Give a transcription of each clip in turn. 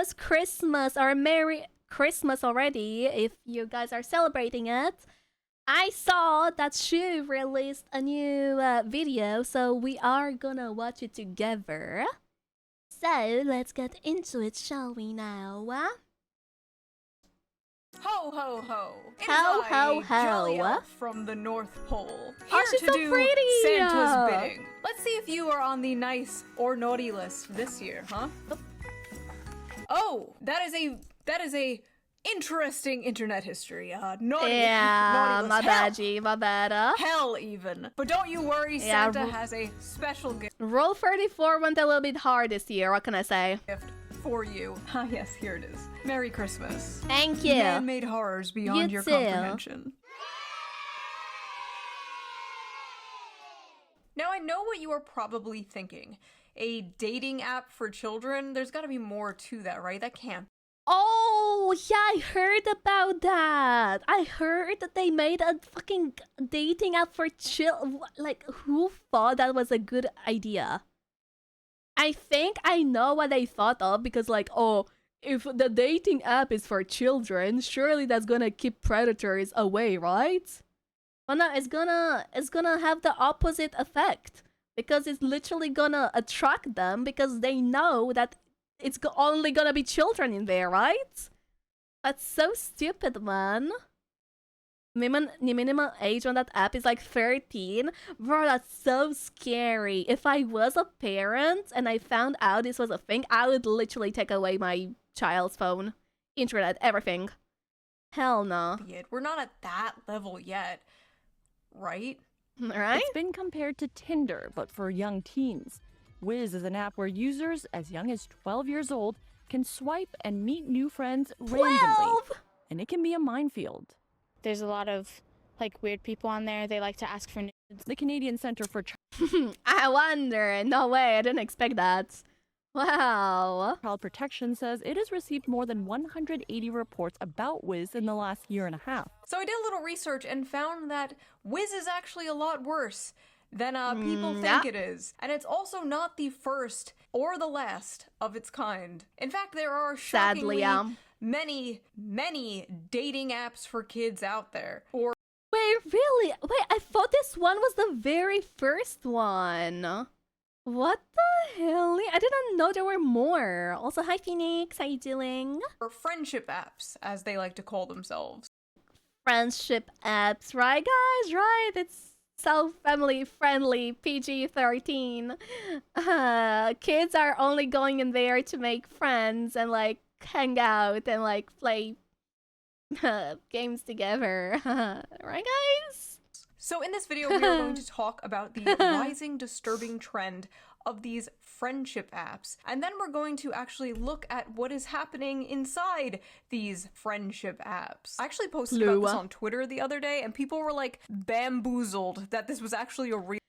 almost Christmas or Merry Christmas already if you guys are celebrating it. I saw that Shoe released a new video, so we are gonna watch it together. So let's get into it, shall we now? Ho ho ho! It Ho, is ho, I, Jolly ho. Elf from the North Pole, here Oh, she's to so do pretty. Santa's bidding. Let's see if you are on the nice or naughty list this year, huh? Oh, that is a interesting internet history. Naughty, Yeah, naughty list. my Hell, bad, G, my bad. hell even. But don't you worry, Yeah, Santa has a special Roll 34 went a little bit hard this year, what can I say? gift for you. Ah, yes, here it is. Merry Christmas. Thank you. Man-made horrors beyond You your too. comprehension. Now, I know what you are probably thinking. A dating app for children? There's gotta be more to that, right? That can't. Oh, yeah, I heard about that. I heard that they made a fucking dating app for Like, who thought that was a good idea? I think I know what they thought of because, like, oh, if the dating app is for children, surely that's gonna keep predators away, right? But no, it's gonna have the opposite effect because it's literally gonna attract them because they know that it's only gonna be children in there, right? That's so stupid, man. Minimum age on that app is like 13. Bro, that's so scary. If I was a parent and I found out this was a thing, I would literally take away my child's phone, internet, everything. Hell no. We're not at that level yet, right? Right? It's been compared to Tinder, but for young teens. Wizz is an app where users as young as 12 years old can swipe and meet new friends randomly. 12? And it can be a minefield. There's a lot of like weird people on there. They like to ask for nudes. The Canadian Centre for I wonder. No way, I didn't expect that. Wow. Child Protection says it has received more than 180 reports about Wizz in the last year and a half. So I did a little research and found that Wizz is actually a lot worse than people think it is. And it's also not the first or the last of its kind. In fact, there are shockingly many dating apps for kids out there. Or Wait, really? Wait, I thought this one was the very first one. What the hell? I didn't know there were more. Also, hi Phoenix, how you doing? or friendship apps, as they like to call themselves. Friendship apps, right guys? Right, it's so family friendly, PG-13. Kids are only going in there to make friends and like hang out and like play games together. Right guys? So in this video, we are going to talk about the rising disturbing trend of these friendship apps. And then we're going to actually look at what is happening inside these friendship apps. I actually posted about this on Twitter the other day, and people were like bamboozled that this was actually a real.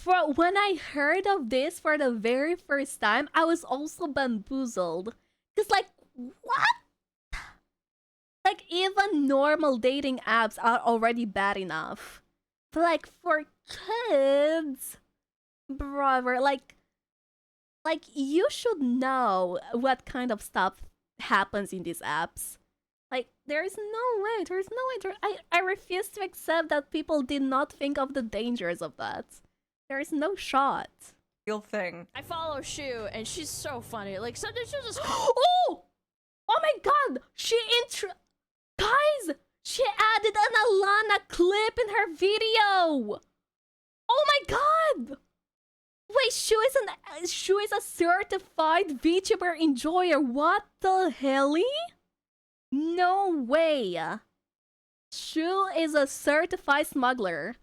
Bro, when I heard of this for the very first time, I was also bamboozled. Cause like, what? Like, even normal dating apps are already bad enough. But like, for kids, brother, like you should know what kind of stuff happens in these apps. Like, there's no way, I refuse to accept that people did not think of the dangers of that. There is no shot. Real thing. I follow Shoe, and she's so funny. Like, sometimes she'll just Oh my god! Guys! She added an Alana clip in her video! Oh my god! Wait, Shoe is a certified VTuber enjoyer. What the hell? No way. Shoe is a certified smuggler.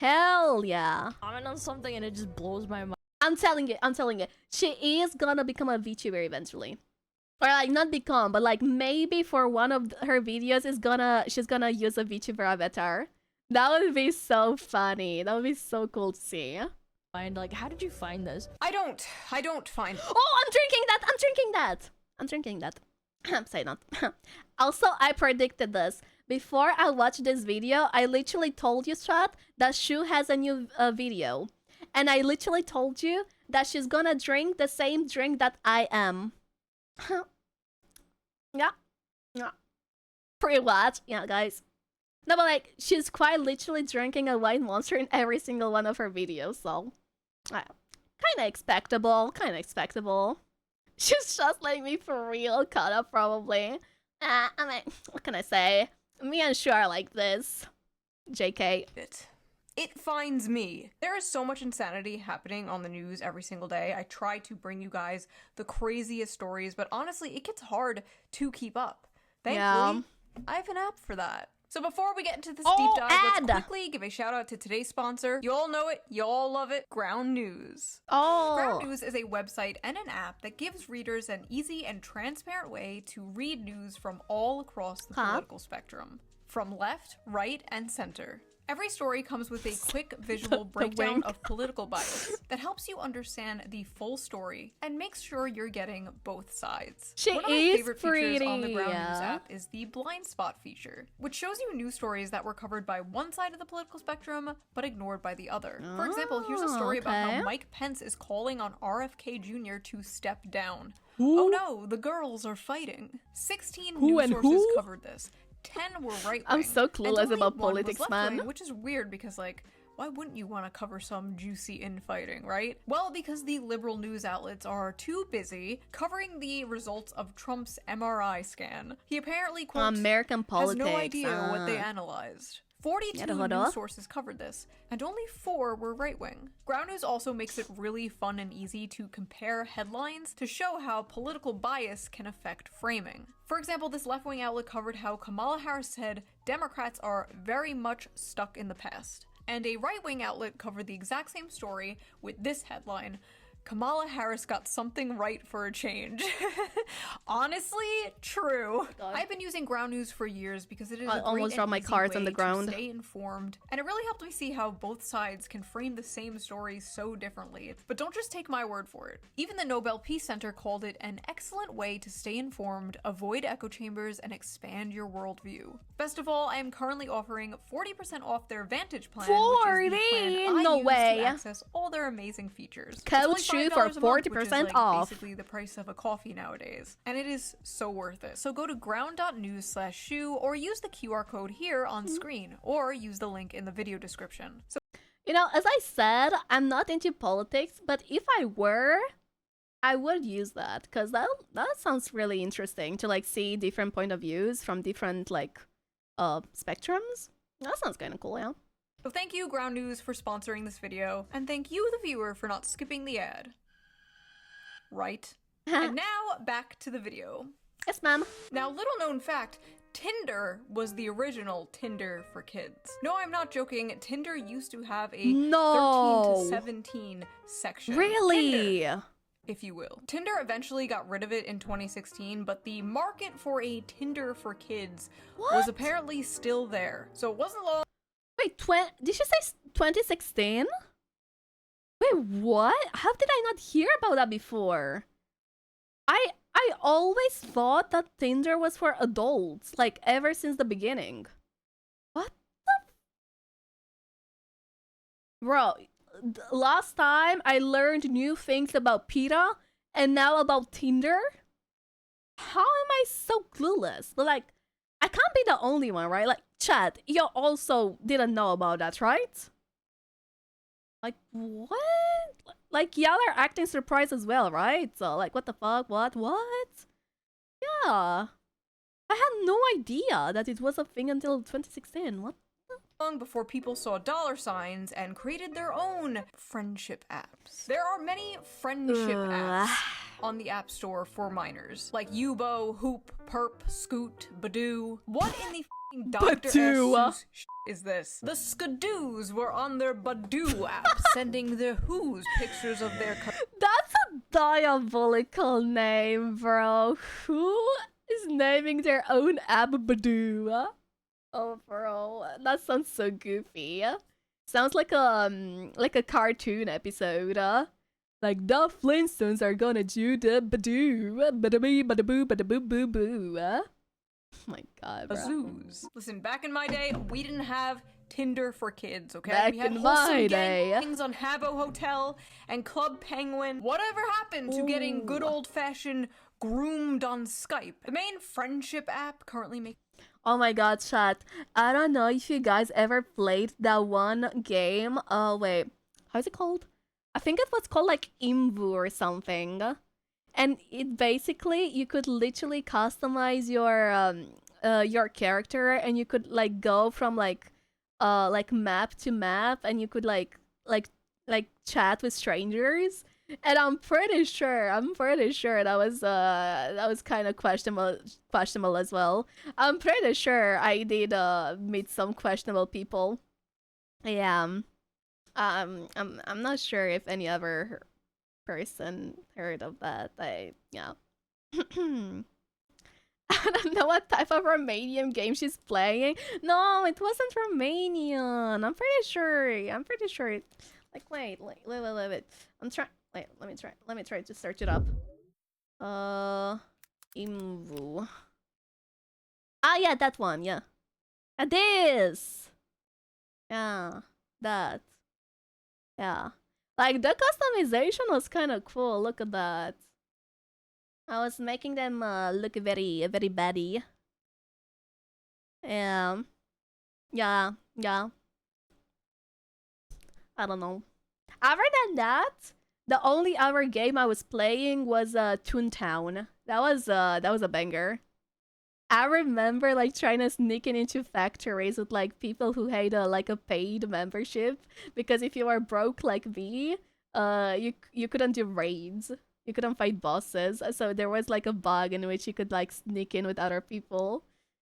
Hell yeah. comment on something, and it just blows my mind. I'm telling you. She is gonna become a VTuber eventually. Or like not become, but like maybe for one of her videos she's gonna use a VTuber avatar. That would be so funny. That would be so cool to see. Like, how did you find this? I don't find. Oh, I'm drinking that. Say not. Also, I predicted this. Before I watched this video, I literally told you, chat, that Shoe has a new video. And I literally told you that she's gonna drink the same drink that I am. Yeah. Yeah. Pretty much. Yeah, guys. No, but like, she's quite literally drinking a white monster in every single one of her videos, so... kind of expectable. Kind of expectable. She's just like me for real, Cana, probably. I mean, what can I say? Me and Shu are like this. JK. It finds me. There is so much insanity happening on the news every single day. I try to bring you guys the craziest stories, but honestly, it gets hard to keep up. Thankfully, I have an app for that. So before we get into this deep dive, let's quickly give a shout out to today's sponsor. You all know it, you all love it, Ground News. Ground News is a website and an app that gives readers an easy and transparent way to read news from all across the political spectrum. From left, right, and center. Every story comes with a quick visual breakdown of political bias that helps you understand the full story and makes sure you're getting both sides. One of my favorite features on the Ground News app is the blind spot feature, which shows you news stories that were covered by one side of the political spectrum but ignored by the other. For example, here's a story about how Mike Pence is calling on RFK Jr. to step down. Oh no, the girls are fighting. 16 news sources covered this. 10 were right-wing. I'm so clueless about politics, man. Which is weird because, like, why wouldn't you want to cover some juicy infighting, right? Well, because the liberal news outlets are too busy covering the results of Trump's MRI scan. He apparently, quote, American politics, has no idea what they analyzed. 42 news sources covered this, and only 4 were right-wing. Ground News also makes it really fun and easy to compare headlines to show how political bias can affect framing. For example, this left-wing outlet covered how Kamala Harris said Democrats are very much stuck in the past. And a right-wing outlet covered the exact same story with this headline, Kamala Harris got something right for a change. Honestly, true. I've been using Ground News for years because it is a great and easy way to stay informed, and it really helped me see how both sides can frame the same story so differently. But don't just take my word for it. Even the Nobel Peace Center called it an excellent way to stay informed, avoid echo chambers, and expand your worldview. Best of all, I am currently offering 40% off their Vantage plan, which is the plan I use to access all their amazing features. For 40% off. Basically the price of a coffee nowadays. And it is so worth it. So go to ground.news/shoe or use the QR code here on screen or use the link in the video description. So, you know, as I said, I'm not into politics, but if I were, I would use that because that sounds really interesting to like see different point of views from different like spectrums. That sounds kind of cool, yeah. So thank you, Ground News, for sponsoring this video, and thank you, the viewer, for not skipping the ad. Right? And now, back to the video. Yes, ma'am. Now, little known fact, Tinder was the original Tinder for kids. No, I'm not joking. Tinder used to have a 13 to 17 section. Really? Tinder, if you will. Tinder eventually got rid of it in 2016, but the market for a Tinder for kids was apparently still there. So it wasn't long. Wait, did you say 2016? Wait, what? How did I not hear about that before? I always thought that Tinder was for adults, like ever since the beginning. What the? Bro, last time I learned new things about PETA and now about Tinder? How am I so clueless? Like, I can't be the only one, right? Like, chat, you also didn't know about that, right? Like, what? Like, y'all are acting surprised as well, right? So, like, what the fuck? What? Yeah. I had no idea that it was a thing until 2016. What? Long before people saw dollar signs and created their own friendship apps. There are many friendship apps on the App Store for minors, like Yubo, Hoop, Perp, Scoot, Badoo. What in the f***ing Dr. S is this? The Skadoos were on their Badoo app, sending their who's pictures of their... That's a diabolical name, bro. Who is naming their own app Badoo? Oh, bro, that sounds so goofy. Sounds like a cartoon episode. Like the Flintstones are gonna do the badoo, badaboo, badaboo, badaboo, boo, boo. Oh my god, bro. Zoos. Listen, back in my day, we didn't have Tinder for kids, okay? Back we had in my day, things on Habbo Hotel and Club Penguin. Whatever happened to getting good old-fashioned groomed on Skype. The main friendship app currently makes. Oh my god, chat. I don't know if you guys ever played that one game. Oh, wait. How's it called? I think it was called like Imvu or something. And it basically, you could literally customize your character, and you could like go from like map to map, and you could like chat with strangers. And I'm pretty sure that was kind of questionable as well. I'm pretty sure I did meet some questionable people. Yeah. I'm not sure if any other person heard of that. Yeah. I don't know what type of Romanian game she's playing. No, it wasn't Romanian. I'm pretty sure. Like, wait. I'm trying. Wait, let me try to search it up. Imvu. Ah, yeah, that one. Yeah. This. Yeah, that. Yeah. Like, the customization was kind of cool. Look at that. I was making them look very baddie. Yeah. Yeah. I don't know. Other than that, the only other game I was playing was Toontown. That was a banger. I remember like trying to sneak into factories with like people who had like a paid membership, because if you were broke like me, you couldn't do raids. You couldn't fight bosses, so there was like a bug in which you could like sneak in with other people.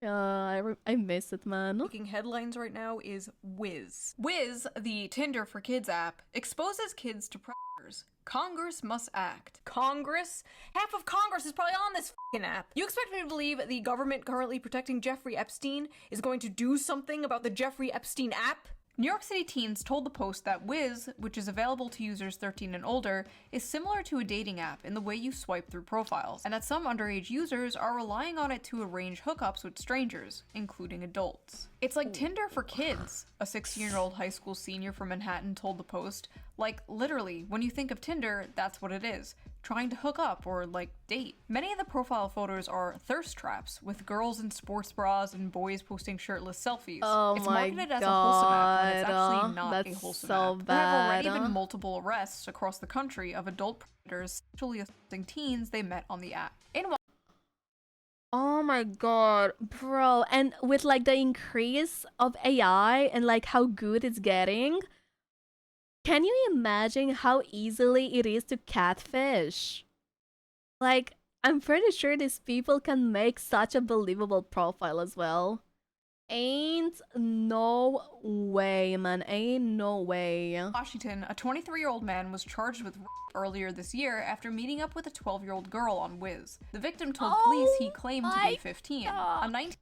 I miss it, man. Making headlines right now is Wizz. Wizz, the Tinder for Kids app, exposes kids to predators. Congress must act. Congress? Half of Congress is probably on this f***ing app. You expect me to believe the government currently protecting Jeffrey Epstein is going to do something about the Jeffrey Epstein app? New York City teens told the Post that Wizz, which is available to users 13 and older, is similar to a dating app in the way you swipe through profiles, and that some underage users are relying on it to arrange hookups with strangers, including adults. It's like Tinder for kids, a 16-year-old high school senior from Manhattan told the Post. Like, literally, when you think of Tinder, that's what it is. Trying to hook up or, like, date. Many of the profile photos are thirst traps, with girls in sports bras and boys posting shirtless selfies. Oh it's my marketed as a wholesome app when it's actually not that's a wholesome so app. bad. There have already been multiple arrests across the country of adult predators sexually assaulting teens they met on the app. Oh my god, bro. And with like the increase of AI and like how good it's getting, can you imagine how easily it is to catfish? Like, I'm pretty sure these people can make such a believable profile as well. Ain't no way, man. Ain't no way. Washington, a 23-year-old man was charged with rape earlier this year after meeting up with a 12-year-old girl on Wizz. The victim told police he claimed to be 15. A 19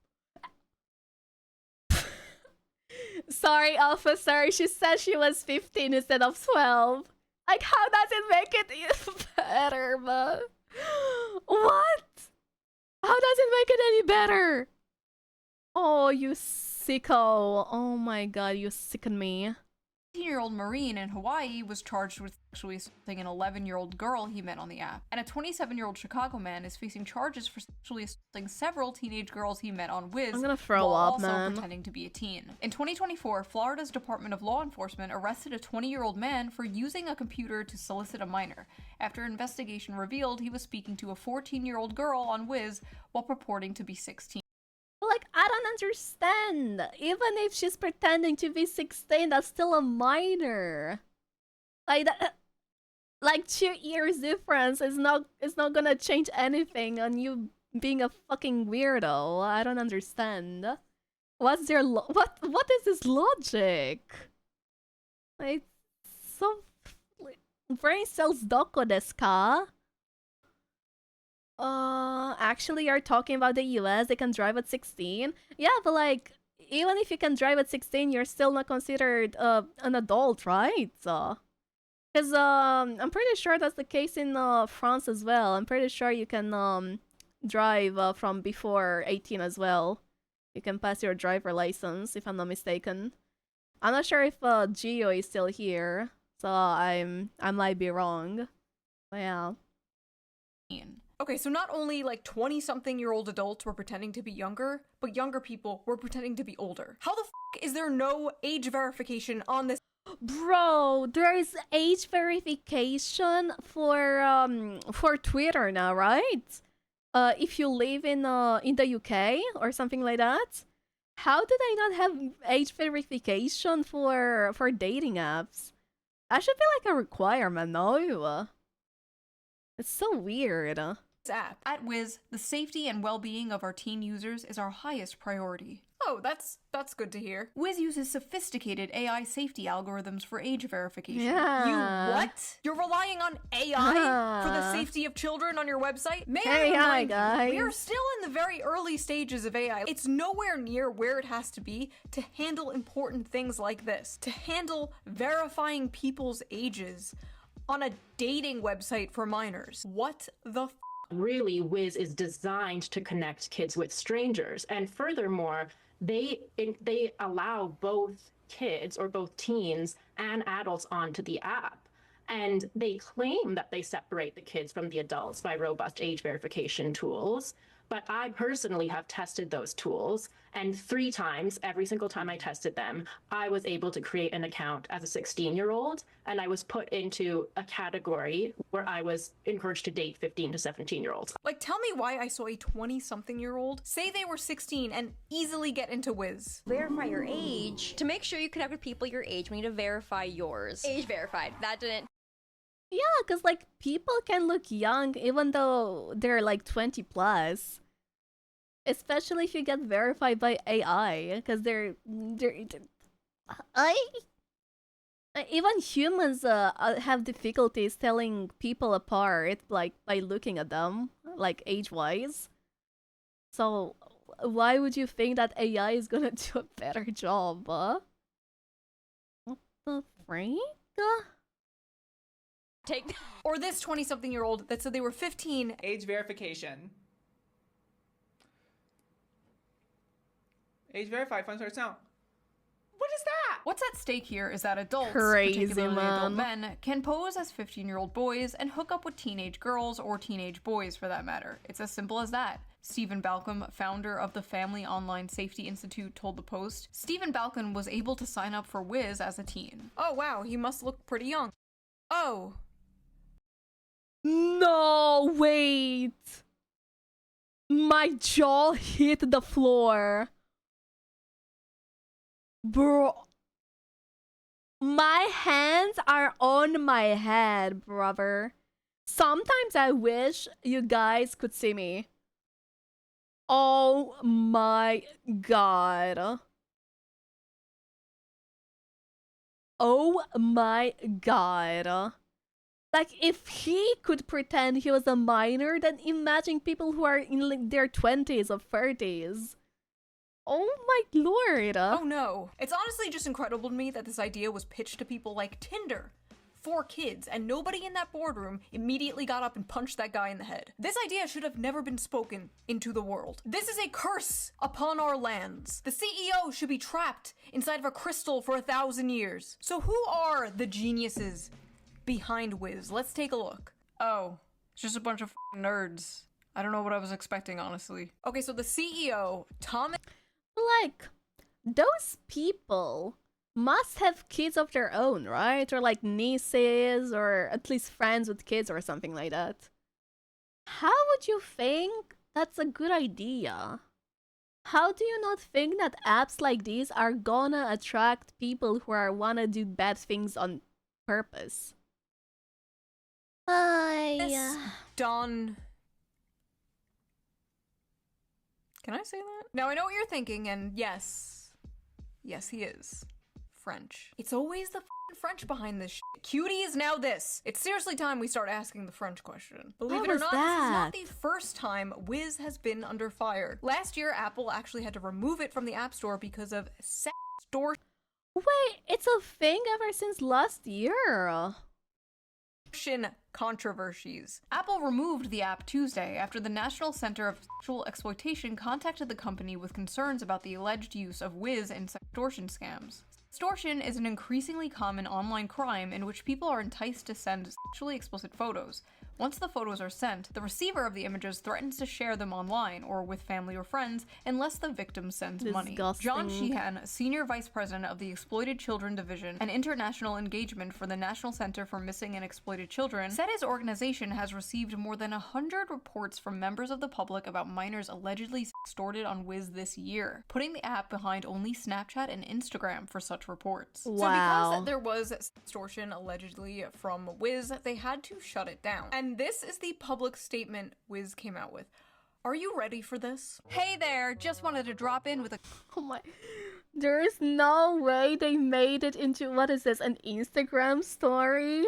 Sorry, officer. She said she was 15 instead of 12. Like, how does it make it better, man? What? How does it make it any better? Oh, you sicko. Oh my god, you sicken me. 18-year-old Marine in Hawaii was charged with sexually assaulting an 11-year-old girl he met on the app. And a 27-year-old Chicago man is facing charges for sexually assaulting several teenage girls he met on Wizz, I'm gonna throw while up, also man. pretending to be a teen. In 2024, Florida's Department of Law Enforcement arrested a 20-year-old man for using a computer to solicit a minor, after investigation revealed he was speaking to a 14-year-old girl on Wizz while purporting to be 16. Like, I don't understand. Even if she's pretending to be 16, that's still a minor. Like that, like 2 years difference is not gonna change anything on you being a fucking weirdo. I don't understand. What's their what is this logic? Like, so brain cells doko desu ka? Actually, you're talking about the US, they can drive at 16. Yeah, but like, even if you can drive at 16, you're still not considered an adult, right? Because I'm pretty sure that's the case in France as well. I'm pretty sure you can drive from before 18 as well. You can pass your driver license, if I'm not mistaken. I'm not sure if Gio is still here, so I might be wrong. But yeah. Okay, so not only like 20-something-year-old adults were pretending to be younger, but younger people were pretending to be older. How the f is there no age verification on this? Bro, there is age verification for Twitter now, right? If you live in the UK or something like that. How do they not have age verification for dating apps? That should be like a requirement, no? It's so weird. App. At Wizz, the safety and well-being of our teen users is our highest priority. Oh, that's good to hear. Wizz uses sophisticated AI safety algorithms for age verification. Yeah. You what? You're relying on AI for the safety of children on your website? May I AI, remind guys. you, we are still in the very early stages of AI. It's nowhere near where it has to be to handle important things like this. To handle verifying people's ages on a dating website for minors. What the f? Really, Wizz is designed to connect kids with strangers, and furthermore, they allow both kids or both teens and adults onto the app. And they claim that they separate the kids from the adults by robust age verification tools. But I personally have tested those tools, and 3 times, every single time I tested them, I was able to create an account as a 16-year-old, and I was put into a category where I was encouraged to date 15 to 17-year-olds. Like, tell me why I saw a 20-something-year-old say they were 16 and easily get into Wizz. Verify your age. To make sure you connect with people your age, we need to verify yours. Age verified. That didn't. Yeah, because like people can look young even though they're like 20 plus. Especially if you get verified by AI, because even humans have difficulties telling people apart, like by looking at them, like age-wise. So why would you think that AI is gonna do a better job? What the freak? Take. Or this 20-something-year-old that said they were 15. Age verification. Age verified, fun start sound. What is that? What's at stake here is that adults, Crazy, particularly adult man. men, can pose as 15-year-old boys and hook up with teenage girls or teenage boys for that matter. It's as simple as that. Stephen Balcom, founder of the Family Online Safety Institute, told the Post. Stephen Balcom was able to sign up for Wizz as a teen. Oh wow, he must look pretty young. Oh. No, wait. My jaw hit the floor. Bro. My hands are on my head, brother. Sometimes I wish you guys could see me. Oh my god. Oh my god. Like, if he could pretend he was a minor, then imagine people who are in like, their 20s or 30s. Oh my lord. Oh no. It's honestly just incredible to me that this idea was pitched to people like Tinder for kids, and nobody in that boardroom immediately got up and punched that guy in the head. This idea should have never been spoken into the world. This is a curse upon our lands. The CEO should be trapped inside of a crystal for 1,000 years. So who are the geniuses behind Wizz? Let's take a look. Oh, it's just a bunch of nerds. I don't know what I was expecting, honestly. Okay, so the CEO, Tom... Like, those people must have kids of their own, right? Or like nieces, or at least friends with kids or something like that. How would you think that's a good idea? How do you not think that apps like these are gonna attract people who are wanna do bad things on purpose? Don... Can I say that? Now, I know what you're thinking, and yes, he is French. It's always the f***ing French behind this shit. Cutie is now this. It's seriously time we start asking the French question. Believe it or not, this is not the first time Wizz has been under fire. Last year, Apple actually had to remove it from the App Store because of extortion. Wait, it's a thing ever since last year. Controversies. Apple removed the app Tuesday after the National Center of Sexual Exploitation contacted the company with concerns about the alleged use of Wizz in extortion scams. Extortion is an increasingly common online crime in which people are enticed to send sexually explicit photos. Once the photos are sent, the receiver of the images threatens to share them online or with family or friends unless the victim sends money. John Sheehan, Senior Vice President of the Exploited Children Division and International Engagement for the National Center for Missing and Exploited Children, said his organization has received more than 100 reports from members of the public about minors allegedly extorted on Wizz this year, putting the app behind only Snapchat and Instagram for such reports. Wow. So because there was extortion allegedly from Wizz, they had to shut it down. And this is the public statement Wizz came out with. Are you ready for this? Hey there, just wanted to drop in with a... Oh my... There is no way they made it into, what is this, an Instagram story?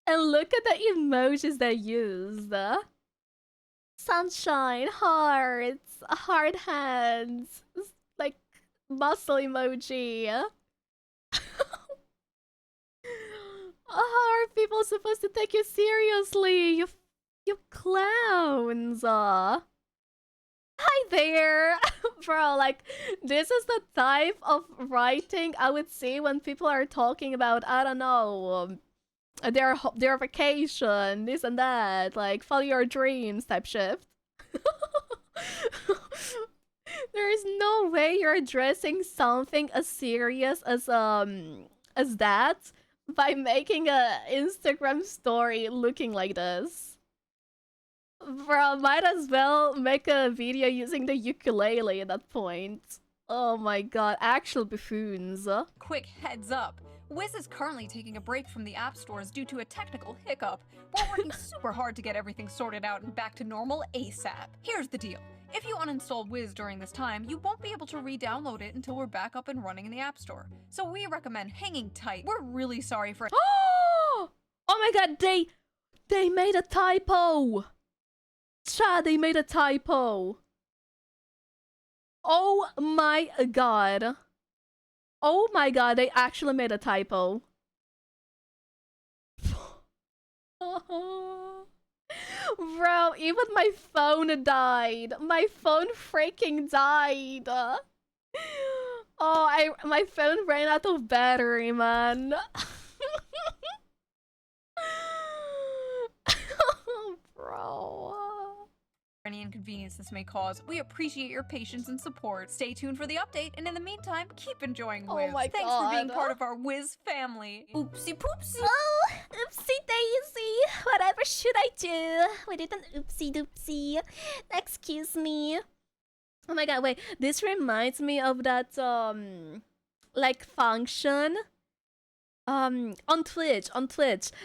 And look at the emojis they used. Sunshine, hearts, heart hands, like muscle emoji. How are people supposed to take you seriously? You clowns. Hi there. Bro, like, this is the type of writing I would see when people are talking about, I don't know, their vacation, this and that, like, follow your dreams type shit. There is no way you're addressing something as serious as that by making a Instagram story looking like this. Bro, might as well make a video using the ukulele at that point. Oh my god, actual buffoons. Quick heads up. Wizz is currently taking a break from the app stores due to a technical hiccup. We're working super hard to get everything sorted out and back to normal ASAP. Here's the deal. If you uninstall Wizz during this time, you won't be able to re-download it until we're back up and running in the App Store. So we recommend hanging tight. We're really sorry for- Oh my god, they made a typo! Chad, they made a typo! Oh my god. Oh my god, they actually made a typo. Bro, even my phone died. My phone freaking died. Oh, my phone ran out of battery, man. Bro. any inconvenience this may cause. We appreciate your patience and support. Stay tuned for the update, and in the meantime, keep enjoying Wizz. Oh my Thanks for being God. part of our Wizz family. Oopsie poopsie. Oh, oopsie daisy. Whatever should I do? We did an oopsie doopsie. Excuse me. Oh my god, wait. This reminds me of that, like, function. On Twitch,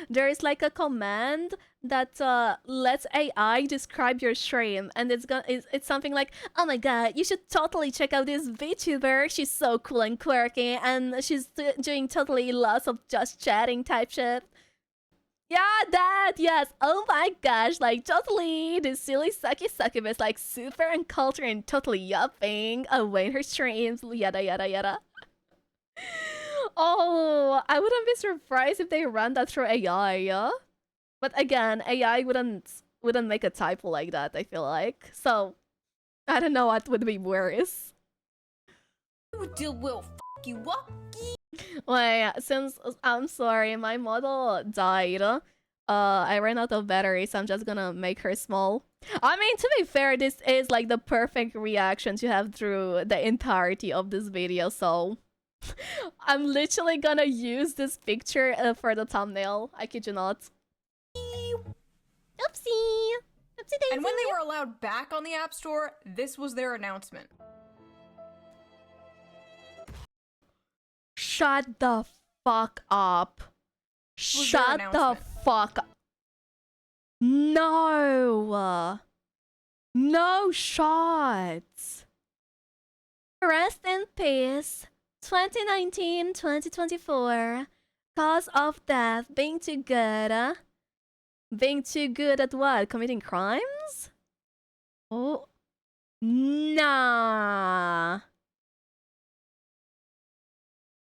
there is like a command that lets AI describe your stream, and it's something like, oh my god, you should totally check out this VTuber. She's so cool and quirky, and she's doing totally lots of just chatting type shit. Yeah, that, yes. Oh my gosh, like totally this silly succubus, like super uncultured and totally yapping away in her streams, yada yada yada. Oh, I wouldn't be surprised if they ran that through AI, yeah? But again, AI wouldn't make a typo like that, I feel like. So, I don't know what would be worse. Will fuck you up. Wait, since I'm sorry, my model died. I ran out of battery, so I'm just gonna make her small. I mean, to be fair, this is like the perfect reaction to have through the entirety of this video, so I'm literally gonna use this picture for the thumbnail. I kid you not. Oopsie! Oopsie daisy! And when they were allowed back on the App Store, this was their announcement. Shut the fuck up. Shut the fuck up. No. No shots. Rest in peace. 2019-2024. Cause of death. Being too good. Being too good at what? Committing crimes? Oh. Nah.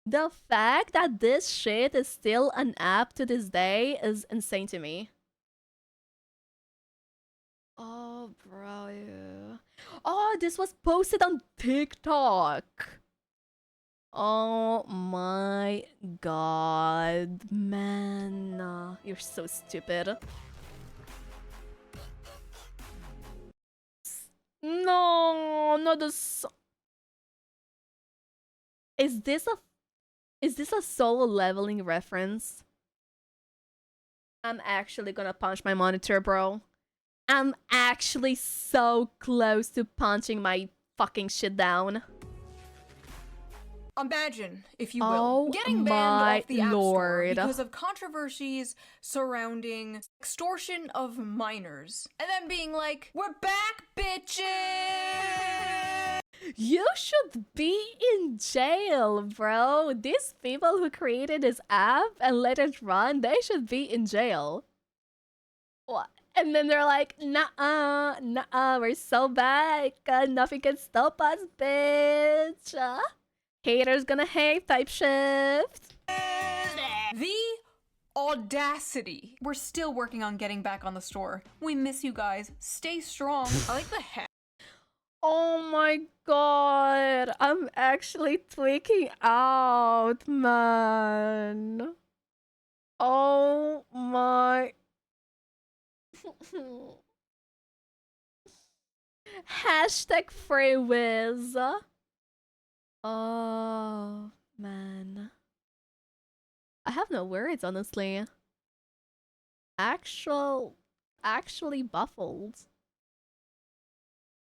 The fact that this shit is still an app to this day is insane to me. Oh, bro. Oh, this was posted on TikTok. Oh my god, man. You're so stupid. No, not the Is this a solo leveling reference? I'm actually gonna punch my monitor, bro. I'm actually so close to punching my fucking shit down. Imagine, if you will, Oh getting banned my off the App Store lord. because of controversies surrounding extortion of minors. And then being like, we're back, bitches! You should be in jail, bro. These people who created this app and let it run, they should be in jail. What? And then they're like, nah, we're so back. Nothing can stop us, bitch. Haters gonna hate type shift. The audacity. We're still working on getting back on the store. We miss you guys. Stay strong. I like the heck. Oh my god. I'm actually tweaking out, man. Oh my. Hashtag free Wizz. Oh, man. I have no words, honestly. Actually baffled.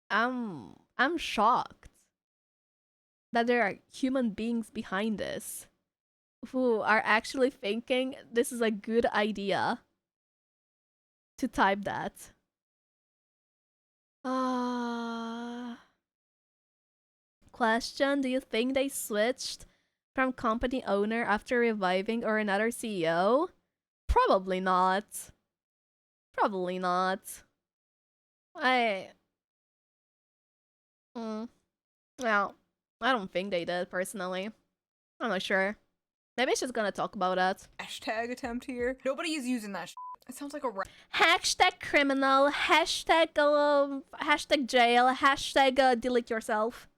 I'm shocked that there are human beings behind this who are actually thinking this is a good idea to type that. Question, do you think they switched from company owner after reviving or another CEO? Probably not. Probably not. Well, I don't think they did, personally. I'm not sure. Maybe she's gonna talk about that. Hashtag attempt here. Nobody is using that shit. It sounds like a Hashtag criminal, hashtag jail, hashtag delete yourself.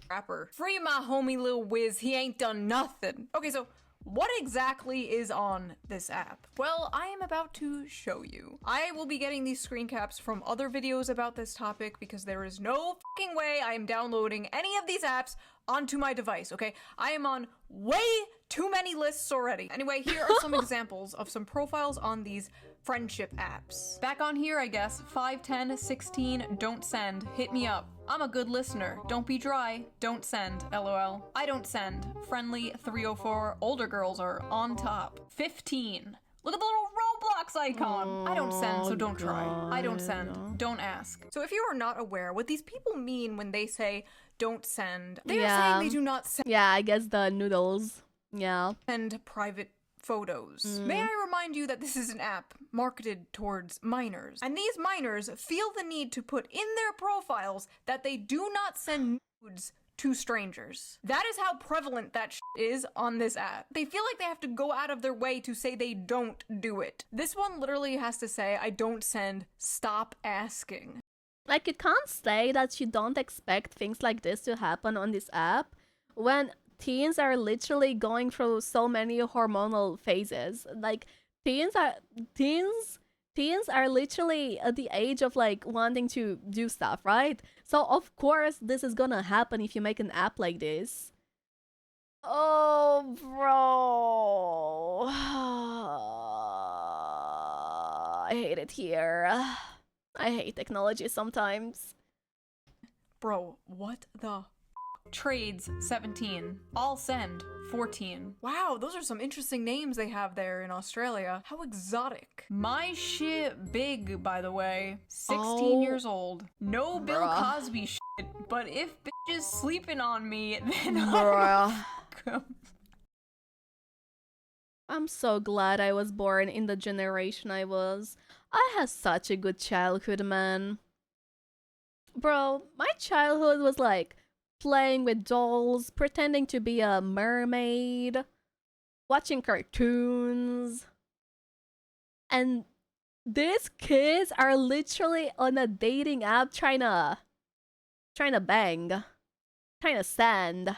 rapper. Free my homie Lil Wizz, he ain't done nothing. Okay, so what exactly is on this app? Well, I am about to show you. I will be getting these screen caps from other videos about this topic because there is no fucking way I am downloading any of these apps onto my device, okay? I am on way too many lists already. Anyway, here are some examples of some profiles on these friendship apps. Back on here, I guess, 5, 10, 16, don't send, hit me up. I'm a good listener, don't be dry, don't send, lol. I don't send, friendly 304, older girls are on top. 15, look at the little Roblox icon. I don't send, so don't try. I don't send, don't ask. So if you are not aware what these people mean when they say don't send, they are saying they do not send. Yeah, I guess the noodles. Yeah. Send private photos. May I remind you that this is an app marketed towards minors, and these minors feel the need to put in their profiles that they do not send nudes to strangers. That is how prevalent that is on this app. They feel like they have to go out of their way to say they don't do it. This one literally has to say, I don't send, stop asking. Like, you can't say that you don't expect things like this to happen on this app when teens are literally going through so many hormonal phases. Like, teens are literally at the age of like wanting to do stuff, right? So of course this is gonna happen if you make an app like this. Oh, bro. I hate it here. I hate technology sometimes. Bro, what the Trades 17. All send 14. Wow, those are some interesting names they have there in Australia. How exotic. My shit big, by the way. 16 years old. No Bill Cosby shit, but if bitches sleeping on me, then I'm so glad I was born in the generation I was. I had such a good childhood, man. Bro, my childhood was like playing with dolls, pretending to be a mermaid, watching cartoons. And these kids are literally on a dating app trying to bang, trying to send.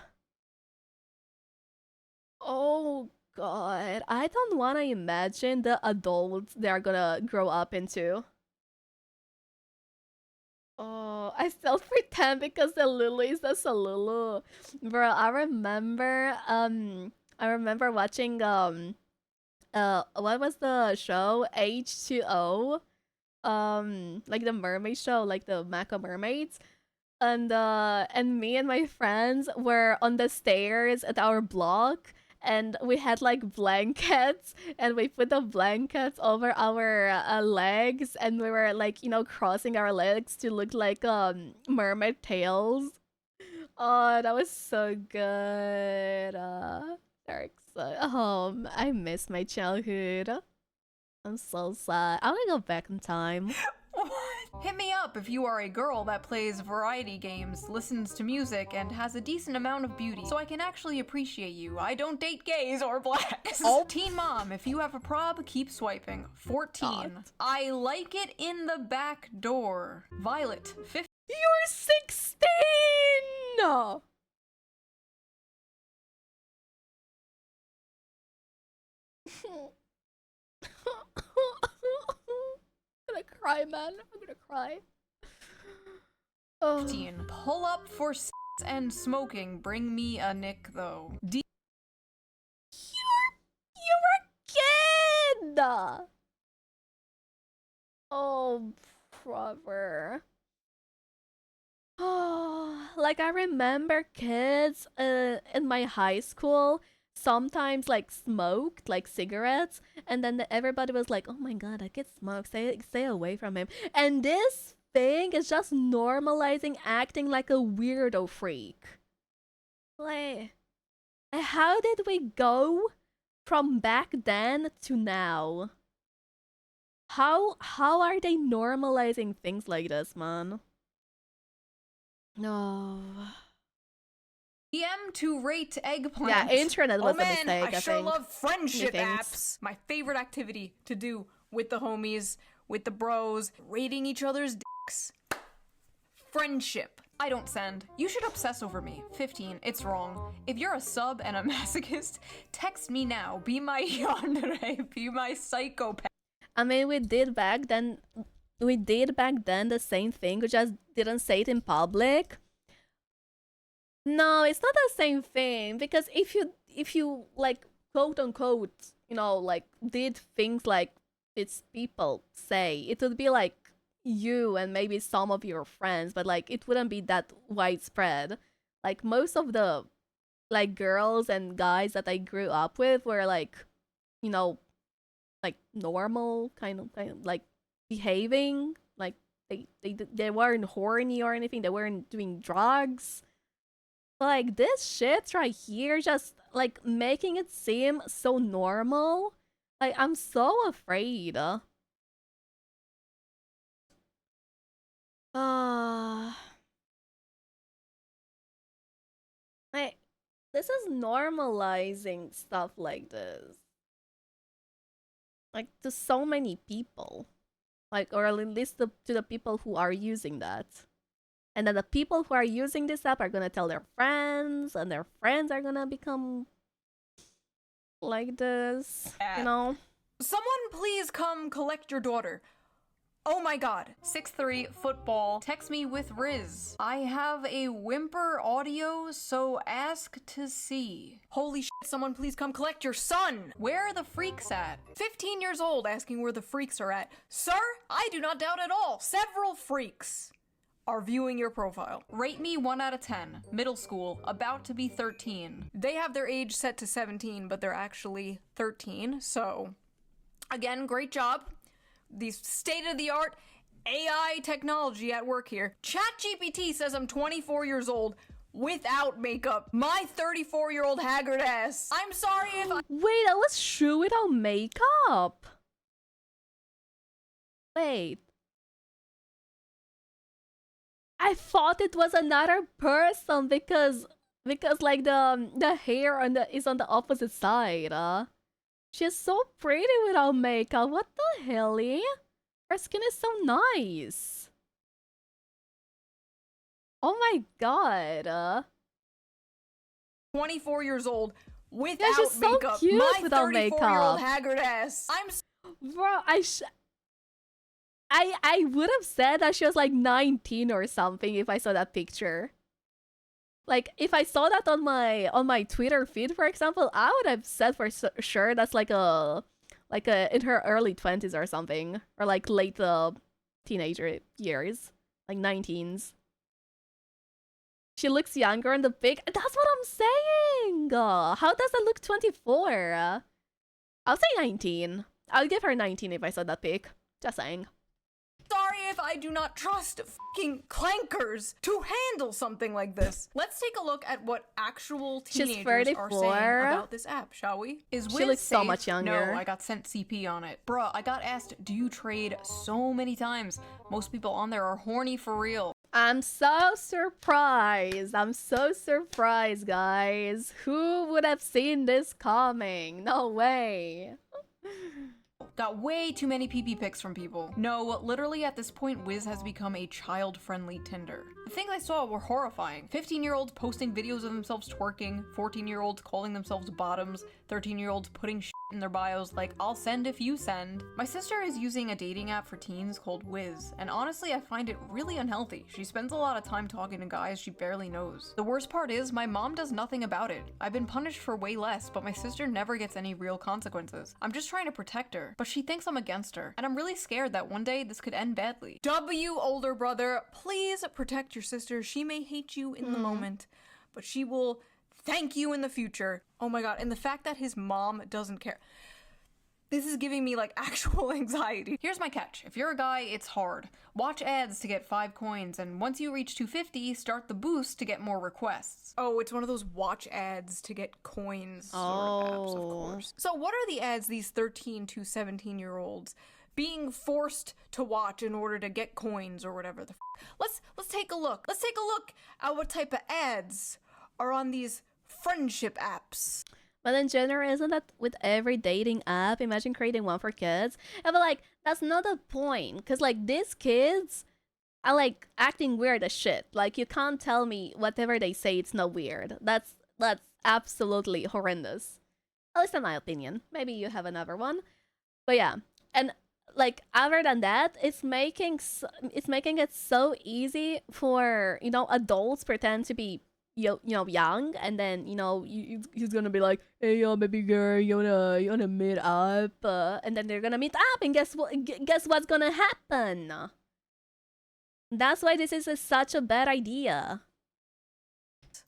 Oh god, I don't want to imagine the adults they're gonna grow up into. Oh, I still pretend because the Lulu is the Salulu. Bro, I remember watching what was the show? H2O. Like the mermaid show, like the Mako mermaids. And me and my friends were on the stairs at our block, and we had like blankets, and we put the blankets over our legs, and we were like, you know, crossing our legs to look like mermaid tails. Oh, that was so good. Dark side. Oh, I miss my childhood. I'm so sad. I want to go back in time. What? Hit me up if you are a girl that plays variety games, listens to music, and has a decent amount of beauty, so I can actually appreciate you. I don't date gays or blacks. Oh. Teen mom, if you have a prob, keep swiping. 14. God. I like it in the back door. Violet. 15. You're 16! I'm gonna cry, man. I'm gonna cry. Oh. 15. Pull up for s and smoking. Bring me a nick, though. You're a kid! Oh, brother. Oh, like I remember kids in my high school sometimes like smoked like cigarettes, and then everybody was like, "Oh my god, that kid smokes. Stay away from him." And this thing is just normalizing acting like a weirdo freak. Like, how did we go from back then to now? How are they normalizing things like this, man? No. DM to rate eggplant. Yeah, internet was oh, man, a mistake, I sure think. love friendship Meetings. apps. My favorite activity to do with the homies, with the bros, rating each other's dicks. Friendship. I don't send. You should obsess over me. 15. It's wrong. If you're a sub and a masochist, text me now. Be my yandere. Be my psychopath. I mean, we did back then the same thing. We just didn't say it in public. No, it's not the same thing, because if you like quote unquote, you know, like did things like it's people say, it would be like you and maybe some of your friends, but like it wouldn't be that widespread. Like most of the like girls and guys that I grew up with were like, you know, like normal kind of like behaving, like they weren't horny or anything, they weren't doing drugs. Like this shit right here, just like making it seem so normal. Like I'm so afraid. Like this is normalizing stuff like this. Like to so many people. Like, or at least to the people who are using that. And then the people who are using this app are gonna tell their friends, and their friends are gonna become like this, you know? Someone please come collect your daughter. Oh my god. 6'3", football. Text me with Riz. I have a whimper audio, so ask to see. Holy shit, someone please come collect your son. Where are the freaks at? 15 years old asking where the freaks are at. Sir, I do not doubt at all. Several freaks are viewing your profile. Rate me 1 out of 10. Middle school, about to be 13. They have their age set to 17, but they're actually 13, so again, great job. These state-of-the-art AI technology at work here. ChatGPT says I'm 24 years old without makeup. My 34-year-old haggard ass. I'm sorry if I— Wait, that was Shoe without makeup. Wait. I thought it was another person because like the hair is on the opposite side. She's so pretty without makeup. What the hell? Her skin is so nice. Oh my god. 24 years old without she's so makeup. cute My without 34-year-old makeup. haggard ass. Bro, I would have said that she was like 19 or something if I saw that picture. Like, if I saw that on my Twitter feed, for example, I would have said for sure that's like a in her early 20s or something, or like late teenager years, like 19s. She looks younger in the pic. That's what I'm saying. How does it look 24? I'll say 19. I'll give her 19 if I saw that pic. Just saying. Sorry if I do not trust fucking clankers to handle something like this. Let's take a look at what actual teenagers are saying about this app, shall we? Is Wizz She looks so safe? much younger. No, I got sent CP on it. Bruh, I got asked, do you trade so many times? Most people on there are horny for real. I'm so surprised. I'm so surprised, guys. Who would have seen this coming? No way. Got way too many PP pics from people. No, literally at this point, Wizz has become a child-friendly Tinder. The things I saw were horrifying. 15-year-olds posting videos of themselves twerking, 14-year-olds calling themselves bottoms, 13-year-olds putting shit in their bios like, I'll send if you send. My sister is using a dating app for teens called Wizz, and honestly, I find it really unhealthy. She spends a lot of time talking to guys she barely knows. The worst part is, my mom does nothing about it. I've been punished for way less, but my sister never gets any real consequences. I'm just trying to protect her, but she thinks I'm against her, and I'm really scared that one day this could end badly. Older brother, please protect your sister. She may hate you in the moment, but she will thank you in the future. Oh my god, and the fact that his mom doesn't care. This is giving me like actual anxiety. Here's my catch. If you're a guy, it's hard. Watch ads to get 5 coins, and once you reach 250, start the boost to get more requests. Oh, it's one of those watch ads to get coins sort of apps, of course. So what are the ads these 13 to 17-year-olds being forced to watch in order to get coins or whatever the Let's take a look. Let's take a look at what type of ads are on these friendship apps. But in general, isn't that with every dating app? Imagine creating one for kids. And but like, that's not the point. Because like, these kids are like acting weird as shit. Like, you can't tell me whatever they say it's not weird. That's absolutely horrendous. At least in my opinion. Maybe you have another one. But yeah. And like, other than that, it's making it so easy for, you know, adults pretend to be you know, young, and then, you know, he's gonna be like, hey, yo, baby girl, you wanna meet up? And then they're gonna meet up, and guess what's gonna happen? That's why this is such a bad idea.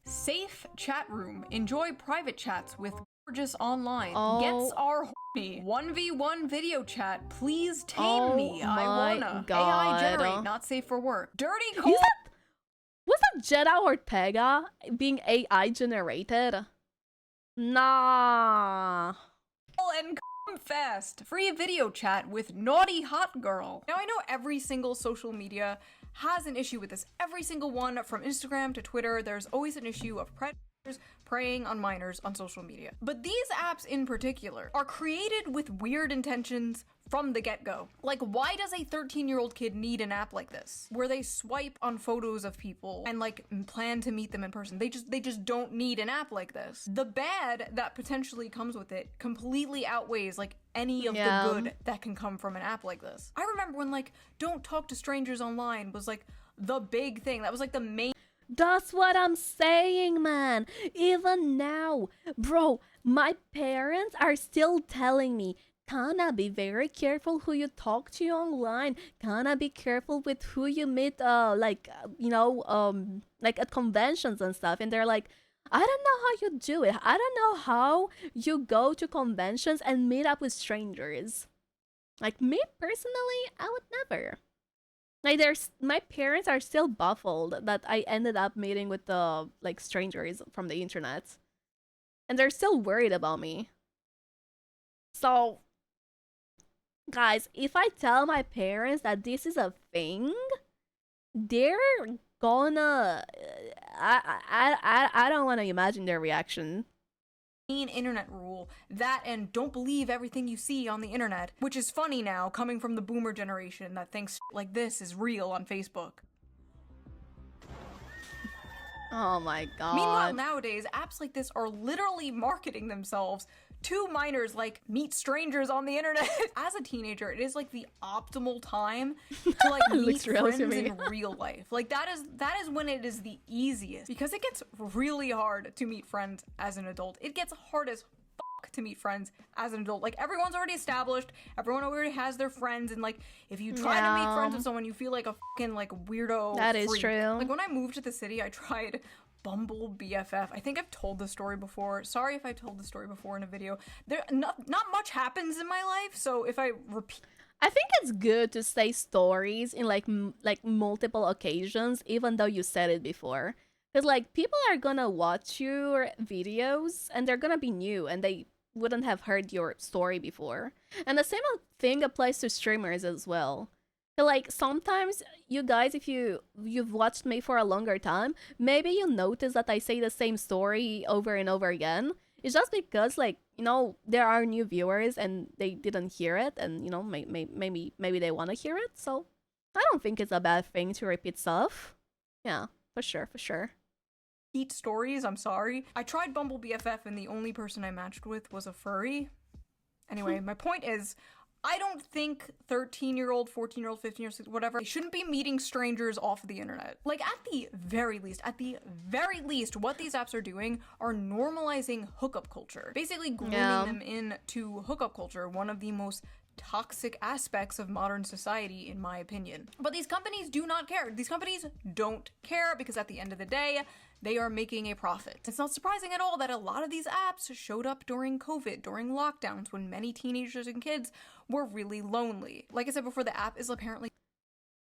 Safe chat room. Enjoy private chats with gorgeous online. Oh. Gets are horny. 1v1 video chat. Please tame me. I wanna. God. AI generate. Not safe for work. Dirty call. Was that Jeddah Ortega being AI generated? Nah. And come fast. Free video chat with naughty hot girl. Now I know every single social media has an issue with this. Every single one, from Instagram to Twitter, there's always an issue of predators preying on minors on social media. But these apps in particular are created with weird intentions from the get-go. Like, why does a 13-year-old kid need an app like this, where they swipe on photos of people and like plan to meet them in person? They just don't need an app like this. The bad that potentially comes with it completely outweighs like any of the good that can come from an app like this. I remember when like don't talk to strangers online was like the big thing. That was like the main. That's what I'm saying, man. Even now, bro, my parents are still telling me, Cana, be very careful who you talk to online. Cana, be careful with who you meet, like at conventions and stuff. And they're like, I don't know how you do it. I don't know how you go to conventions and meet up with strangers. Like, me personally, I would never. Like, my parents are still baffled that I ended up meeting with the like strangers from the internet, and they're still worried about me. So, guys, if I tell my parents that this is a thing, they're gonna. I don't want to imagine their reaction. Internet rule, that and don't believe everything you see on the internet, which is funny now coming from the boomer generation that thinks like this is real on Facebook. Oh my god. Meanwhile, nowadays, apps like this are literally marketing themselves to minors like meet strangers on the internet. As a teenager, it is like the optimal time to like meet Looks real to friends me. in real life. Like that is when it is the easiest, because it gets really hard to meet friends as an adult. It gets hard as fuck to meet friends as an adult. Like everyone's already established, everyone already has their friends, and like if you try to make friends with someone, you feel like a fucking like weirdo. That is freak. true. Like when I moved to the city, I tried Bumble BFF. I think I've told the story before. Sorry if I told the story before in a video. There not much happens in my life, so if I repeat, I think it's good to say stories in like multiple occasions, even though you said it before. Because like people are gonna watch your videos and they're gonna be new and they wouldn't have heard your story before. And the same thing applies to streamers as well. So, like sometimes you guys, if you've watched me for a longer time, maybe you notice that I say the same story over and over again. It's just because like, you know, there are new viewers and they didn't hear it, and you know, maybe they want to hear it. So I don't think it's a bad thing to repeat stuff. Yeah, for sure. stories, I'm sorry. I tried Bumble BFF and the only person I matched with was a furry. Anyway, my point is, I don't think 13-year-old, 14-year-old, 15-year-old, whatever, they shouldn't be meeting strangers off of the internet. Like, at the very least, what these apps are doing are normalizing hookup culture. Basically grooming them into hookup culture, one of the most toxic aspects of modern society, in my opinion. But these companies do not care. These companies don't care because at the end of the day, they are making a profit. It's not surprising at all that a lot of these apps showed up during COVID, during lockdowns, when many teenagers and kids were really lonely. Like I said before, the app is apparently...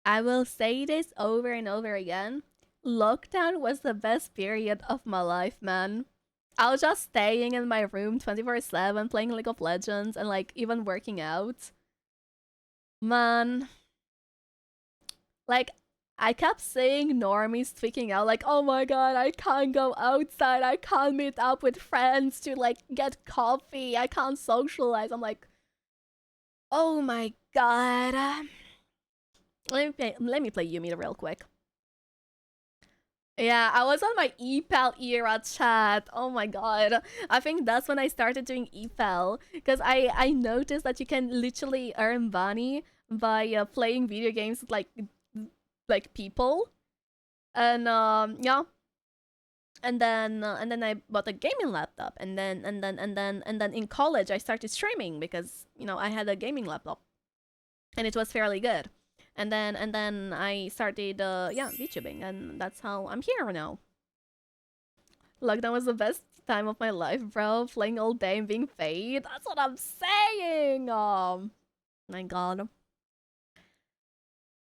I will say this over and over again. Lockdown was the best period of my life, man. I was just staying in my room 24/7, playing League of Legends, and like even working out. Man. Like, I kept seeing normies tweaking out like, oh my god, I can't go outside, I can't meet up with friends to like get coffee, I can't socialize. I'm like, oh my god. Let me play Yumi real quick. Yeah, I was on my EPAL era chat. Oh my god. I think that's when I started doing EPAL. Because I noticed that you can literally earn money by playing video games with like people. And yeah. And then I bought a gaming laptop. And then in college I started streaming because, you know, I had a gaming laptop. And it was fairly good. And then I started VTubing, and that's how I'm here now. Lockdown was the best time of my life, bro. Playing all day and being paid. That's what I'm saying. My god.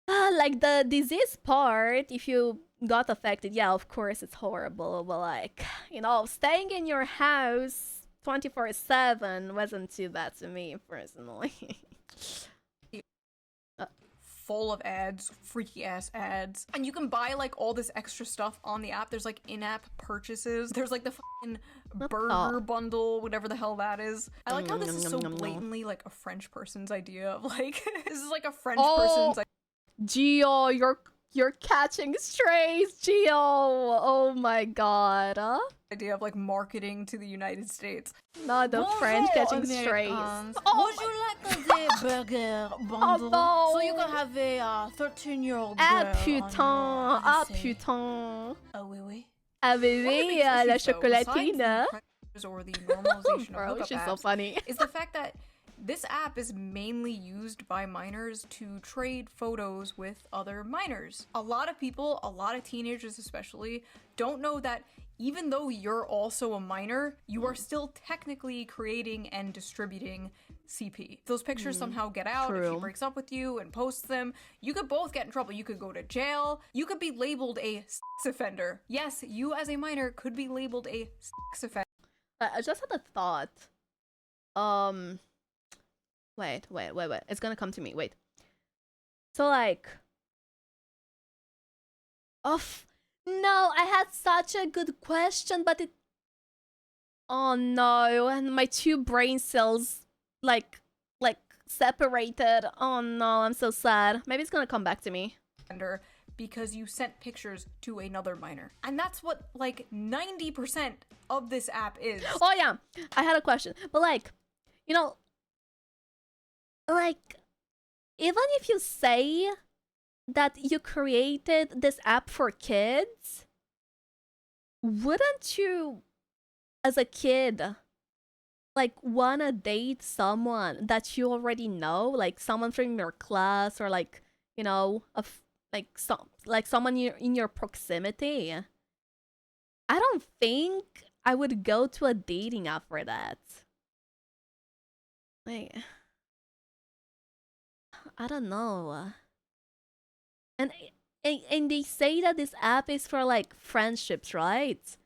Like the disease part, if you got affected, yeah, of course it's horrible. But like, you know, staying in your house 24/7 wasn't too bad to me personally. Full of ads, freaky ass ads, and you can buy like all this extra stuff on the app. There's like in-app purchases, there's like the fucking burger bundle, whatever the hell that is. I like how this is so blatantly like a French person's idea of like this is like a French person's idea. Gio, you're catching strays, Gio. Oh my god. Idea of like marketing to the United States. Not the French catching strays. Would you like a burger bundle? Oh, so you can have a 13-year-old girl. Ah putain, ah putain. Ah oui oui. Ah bébé, la chocolatina. Or the normalization Bro, of hookup she's apps so funny. is the fact that this app is mainly used by minors to trade photos with other minors. A lot of people, a lot of teenagers especially, don't know that even though you're also a minor, you are still technically creating and distributing CP. If those pictures somehow get out, if she breaks up with you and posts them, you could both get in trouble. You could go to jail. You could be labeled a sex offender. Yes, you as a minor could be labeled a sex offender. I just had a thought. Wait. It's gonna come to me. Wait. So like... No, I had such a good question, but it... Oh no, and my two brain cells, like separated. Oh no, I'm so sad. Maybe it's gonna come back to me. because you sent pictures to another minor. And that's what like 90% of this app is. Oh yeah, I had a question. But like, you know, like, even if you say that you created this app for kids, wouldn't you, as a kid, like, wanna date someone that you already know, like someone from your class, or like, you know, like someone in your proximity? I don't think I would go to a dating app for that. Like, I don't know. And they say that this app is for like friendships, right?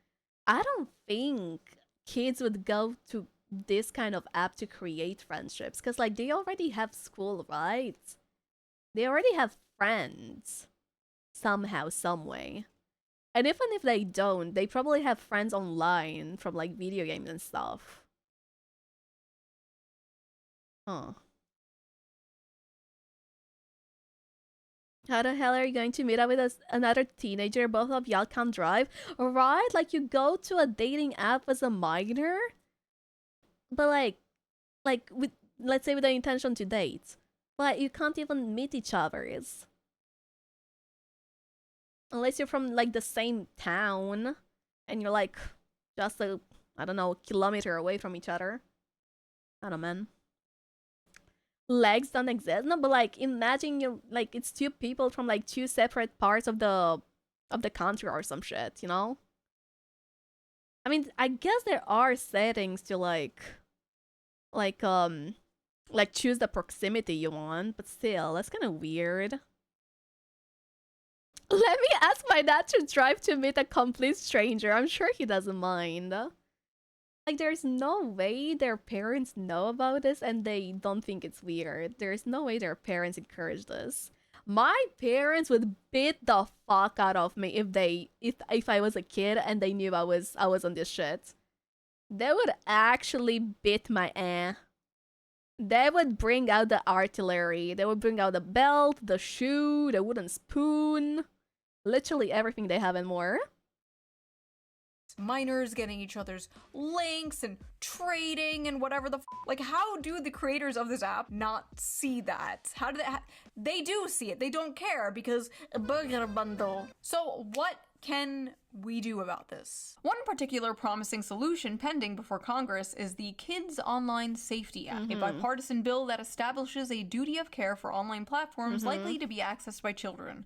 I don't think kids would go to this kind of app to create friendships, because like they already have school, right? They already have friends somehow, some way. And even if they don't, they probably have friends online from like video games and stuff. Huh. How the hell are you going to meet up with another teenager? Both of y'all can't drive. Right? Like, you go to a dating app as a minor, but like with, let's say, with the intention to date, but you can't even meet each other's. Unless you're from like the same town and you're like just a, I don't know, kilometer away from each other. I don't know, man. Legs don't exist. No, but like, imagine you, like, it's two people from like two separate parts of the country or some shit, you know? I mean, I guess there are settings to like choose the proximity you want, but still, that's kind of weird. Let me ask my dad to drive to meet a complete stranger. I'm sure he doesn't mind. Like, there's no way their parents know about this and they don't think it's weird. There's no way their parents encourage this. My parents would beat the fuck out of me if I was a kid and they knew I was on this shit. They would actually beat my ass. They would bring out the artillery. They would bring out the belt, the shoe, the wooden spoon. Literally everything they have and more. Minors getting each other's links and trading and whatever the like, how do the creators of this app not see that? How do they do see it? They don't care because a burger bundle. So what can we do about this? One particular promising solution pending before Congress is the Kids Online Safety Act, a bipartisan bill that establishes a duty of care for online platforms likely to be accessed by children.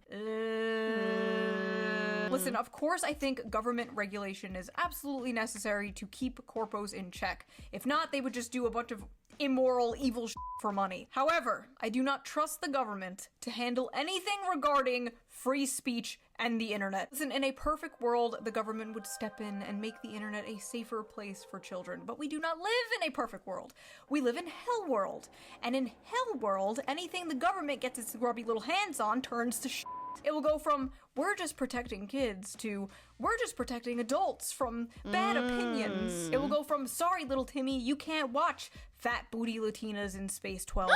Listen, of course I think government regulation is absolutely necessary to keep corpos in check. If not, they would just do a bunch of immoral, evil shit for money. However, I do not trust the government to handle anything regarding free speech and the internet. Listen, in a perfect world, the government would step in and make the internet a safer place for children, but we do not live in a perfect world. We live in Hell World, and in Hell World, anything the government gets its grubby little hands on turns to shit. It will go from, we're just protecting kids, to, we're just protecting adults from bad opinions. It will go from, sorry little Timmy, you can't watch fat booty Latinas in Space 12, to,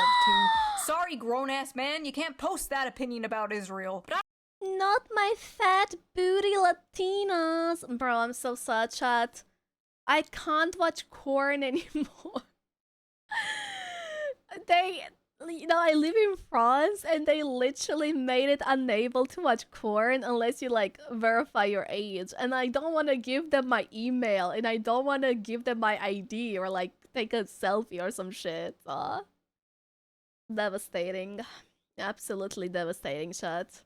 sorry grown-ass man, you can't post that opinion about Israel. But Not my fat booty Latinas. Bro, I'm so sad, chat. I can't watch corn anymore. You know, I live in France and they literally made it unable to watch corn unless you like verify your age. And I don't want to give them my email and I don't want to give them my ID or like take a selfie or some shit. Devastating. Absolutely devastating, chat.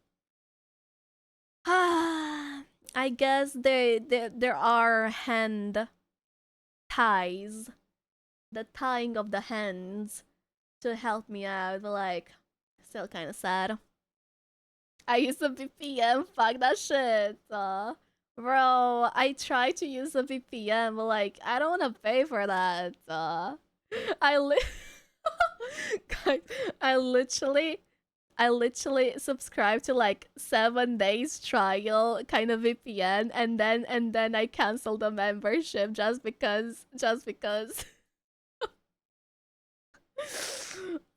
I guess there are hand ties. The tying of the hands to help me out, but like, still kind of sad. I use a VPN, fuck that shit. Bro, I tried to use a VPN, but like, I don't want to pay for that. Guys, I literally subscribed to like 7 days trial kind of VPN, and then I canceled the membership just because.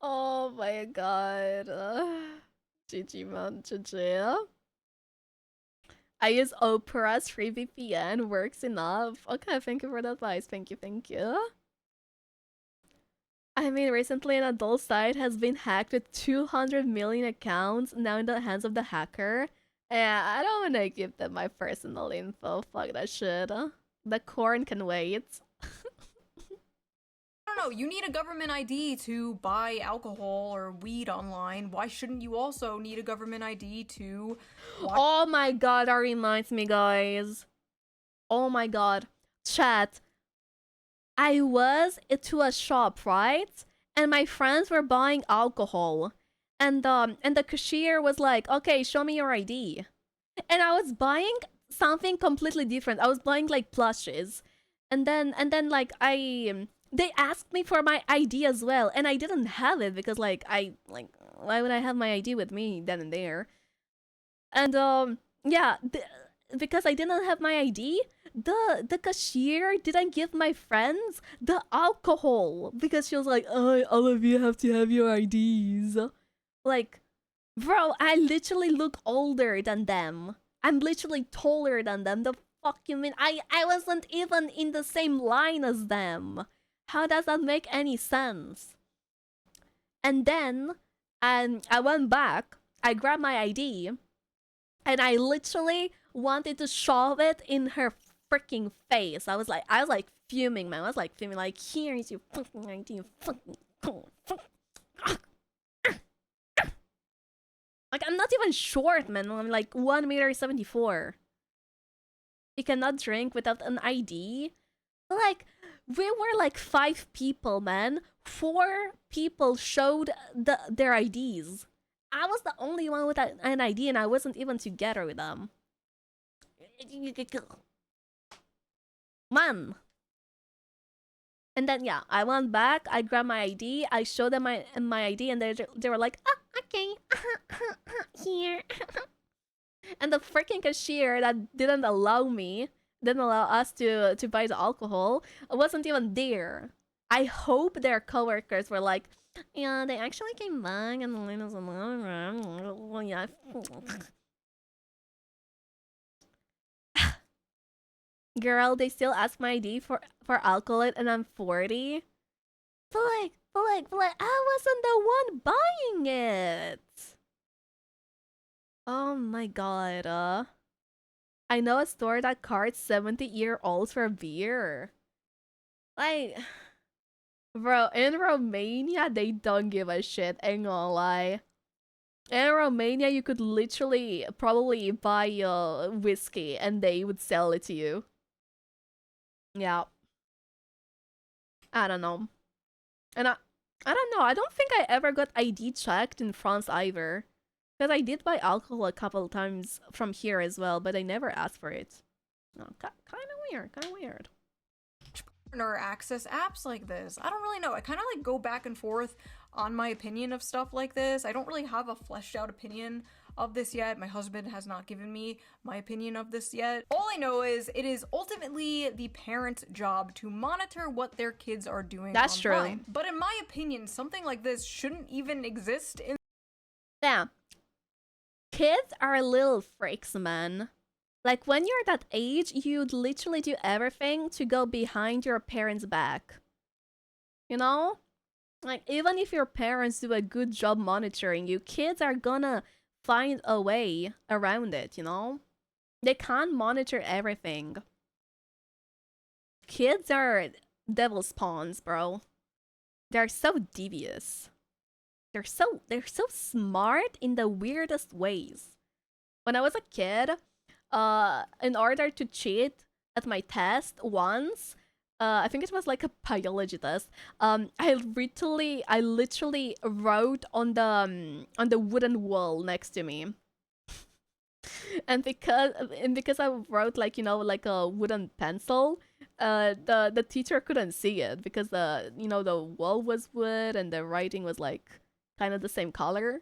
Oh my god. GG man, GG. I use Opera's free VPN. Works enough. Okay, thank you for the advice. Thank you, thank you. I mean, recently an adult site has been hacked with 200 million accounts now in the hands of the hacker. Yeah, I don't want to give them my personal info. Fuck that shit. The corn can wait. I don't know, you need a government ID to buy alcohol or weed online. Why shouldn't you also need a government ID to Oh my god, that reminds me, guys. Oh my god. Chat. I was to a shop, right? And my friends were buying alcohol. And the cashier was like, okay, show me your ID. And I was buying something completely different. I was buying like plushes. And then like they asked me for my ID as well, and I didn't have it because why would I have my ID with me then and there? And yeah, because I didn't have my ID, the cashier didn't give my friends the alcohol because she was like, oh, all of you have to have your IDs. Like, bro, I literally look older than them. I'm literally taller than them. The fuck you mean? I wasn't even in the same line as them. How does that make any sense? And then I went back, I grabbed my ID, and I literally wanted to shove it in her freaking face. I was like fuming, man. I was like fuming, like, here is your fucking ID, you fucking like, I'm not even short, man. I'm like 1.74 meters. You cannot drink without an ID. Like, we were like 5 people, man. 4 people showed their IDs. I was the only one with an ID, and I wasn't even together with them. Man. And then, yeah, I went back, I grabbed my ID, I showed them my ID, and they were like, ah, okay, here. And the freaking cashier that didn't allow us to buy the alcohol wasn't even there. I hope their coworkers were like, yeah, they actually came back and yeah. Girl, they still ask my ID for alcohol and I'm 40. But I wasn't the one buying it. Oh my god. I know a store that carts 70-year-olds for beer. Like, bro, in Romania, they don't give a shit, ain't gonna lie. In Romania, you could literally probably buy whiskey and they would sell it to you. Yeah. I don't know. And I don't know, I don't think I ever got ID checked in France either. Because I did buy alcohol a couple times from here as well, but I never asked for it. Oh, kind of weird. Or access apps like this. I don't really know. I kind of like go back and forth on my opinion of stuff like this. I don't really have a fleshed out opinion of this yet. My husband has not given me my opinion of this yet. All I know is it is ultimately the parent's job to monitor what their kids are doing That's online. true. But in my opinion, something like this shouldn't even exist in— Yeah. Kids are little freaks, man. Like, when you're that age, you'd literally do everything to go behind your parents' back. You know? Like, even if your parents do a good job monitoring you, kids are gonna find a way around it, you know? They can't monitor everything. Kids are devil spawns, bro. They're so devious. They're so smart in the weirdest ways. When I was a kid, in order to cheat at my test once, I think it was like a biology test. I literally wrote on the wooden wall next to me. and because I wrote like, you know, like a wooden pencil, the teacher couldn't see it because the wall was wood and the writing was like kind of the same color.